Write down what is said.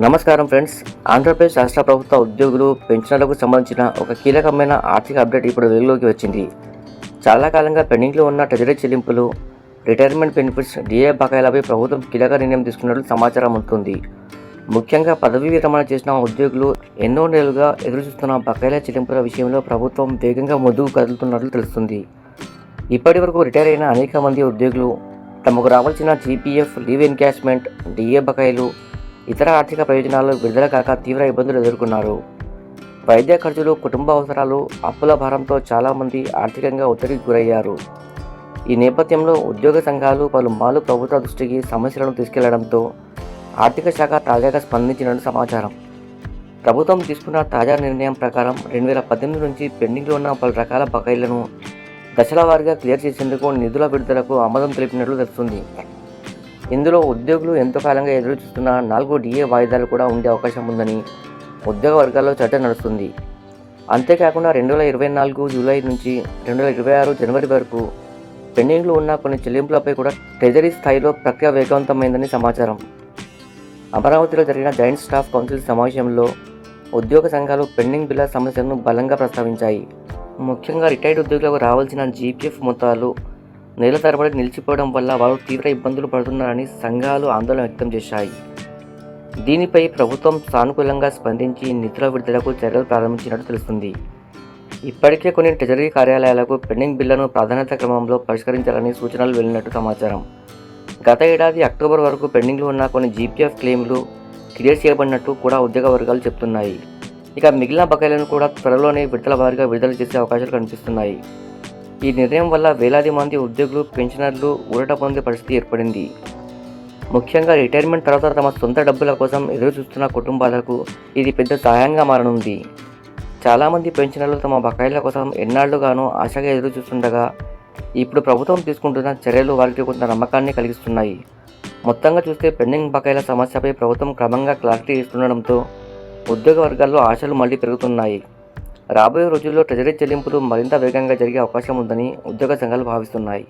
నమస్కారం ఫ్రెండ్స్. ఆంధ్రప్రదేశ్ రాష్ట్ర ప్రభుత్వ ఉద్యోగులు పెన్షన్లకు సంబంధించిన ఒక కీలకమైన ఆర్థిక అప్డేట్ ఇప్పుడు వెలుగులోకి వచ్చింది. చాలా కాలంగా పెండింగ్లో ఉన్న ట్రెజరీ చెల్లింపులు, రిటైర్మెంట్ బెనిఫిట్స్, డిఏ బకాయిలపై ప్రభుత్వం కీలక నిర్ణయం తీసుకున్నట్లు సమాచారం ఉంటుంది. ముఖ్యంగా పదవీ విరమణ చేసిన ఉద్యోగులు ఎన్నో నెలలుగా ఎదురుచూస్తున్న బకాయిల చెల్లింపుల విషయంలో ప్రభుత్వం వేగంగా ముందుకు కదులుతున్నట్లు తెలుస్తుంది. ఇప్పటి వరకు రిటైర్ అయిన అనేక మంది ఉద్యోగులు తమకు రావాల్సిన జీపీఎఫ్, లీవ్ ఎన్కాష్మెంట్, డిఏ బకాయిలు, ఇతర ఆర్థిక ప్రయోజనాలు విడుదల కాక తీవ్ర ఇబ్బందులు ఎదుర్కొన్నారు. వైద్య ఖర్చులు, కుటుంబ అవసరాలు, అప్పుల భారంతో చాలామంది ఆర్థికంగా ఒత్తిడికి గురయ్యారు. ఈ నేపథ్యంలో ఉద్యోగ సంఘాలు పలుమార్లు ప్రభుత్వ దృష్టికి సమస్యలను తీసుకెళ్లడంతో ఆర్థిక శాఖ తాజాగా స్పందించినట్టు సమాచారం. ప్రభుత్వం తీసుకున్న తాజా నిర్ణయం ప్రకారం 2018 నుంచి పెండింగ్లో ఉన్న పలు రకాల బకాయిలను దశల వారీగా క్లియర్ చేసేందుకు నిధుల విడుదలకు ఆమోదం తెలిపినట్లు తెలుస్తుంది. ఇందులో ఉద్యోగులు ఎంతో కాలంగా ఎదురు చూస్తున్న 4 డిఏ వాయిదాలు కూడా ఉండే అవకాశం ఉందని ఉద్యోగ వర్గాల్లో చర్చ నడుస్తుంది. అంతేకాకుండా 2024 జూలై నుంచి 2026 జనవరి వరకు పెండింగ్లో ఉన్న కొన్ని చెల్లింపులపై కూడా ట్రెజరీ స్థాయిలో ప్రక్రియ వేగవంతమైందని సమాచారం. అమరావతిలో జరిగిన జాయింట్ స్టాఫ్ కౌన్సిల్ సమావేశంలో ఉద్యోగ సంఘాలు పెండింగ్ బిల్ల సమస్యలను బలంగా ప్రస్తావించాయి. ముఖ్యంగా రిటైర్డ్ ఉద్యోగులకు రావాల్సిన జీపీఎఫ్ మొత్తాలు నెల తరబడి నిలిచిపోవడం వల్ల వారు తీవ్ర ఇబ్బందులు పడుతున్నారని సంఘాలు ఆందోళన వ్యక్తం చేశాయి. దీనిపై ప్రభుత్వం సానుకూలంగా స్పందించి నిధుల విడుదలకు చర్యలు ప్రారంభించినట్టు తెలుస్తుంది. ఇప్పటికే కొన్ని ట్రెజరీ కార్యాలయాలకు పెండింగ్ బిల్లును ప్రాధాన్యత క్రమంలో పరిష్కరించాలని సూచనలు వెళ్ళినట్టు సమాచారం. గత ఏడాది అక్టోబర్ వరకు పెండింగ్లో ఉన్న కొన్ని జీపీఎఫ్ క్లెయిమ్లు క్లియర్ చేయబడినట్టు కూడా ఉద్యోగ వర్గాలు చెబుతున్నాయి. ఇక మిగిలిన బకాయిలను కూడా త్వరలోనే విడతల వారీగా విడుదల చేసే అవకాశాలు కనిపిస్తున్నాయి. ఈ నిర్ణయం వల్ల వేలాది మంది ఉద్యోగులు, పెన్షనర్లు ఊరట పొందే పరిస్థితి ఏర్పడింది. ముఖ్యంగా రిటైర్మెంట్ తర్వాత తమ సొంత డబ్బుల కోసం ఎదురు చూస్తున్న కుటుంబాలకు ఇది పెద్ద సహాయంగా మారనుంది. చాలామంది పెన్షనర్లు తమ బకాయిల కోసం ఎన్నాళ్లుగానో ఆశగా ఎదురు చూస్తుండగా ఇప్పుడు ప్రభుత్వం తీసుకుంటున్న చర్యలు వారికి కొంత నమ్మకాన్ని కలిగిస్తున్నాయి. మొత్తంగా చూస్తే పెండింగ్ బకాయిల సమస్యపై ప్రభుత్వం క్రమంగా క్లారిటీ ఇస్తుండడంతో ఉద్యోగ వర్గాల్లో ఆశలు మళ్లీ పెరుగుతున్నాయి. రాబోయే రోజుల్లో ట్రెజరీ చెల్లింపులు మరింత వేగంగా జరిగే అవకాశం ఉందని ఉద్యోగ సంఘాలు భావిస్తున్నాయి.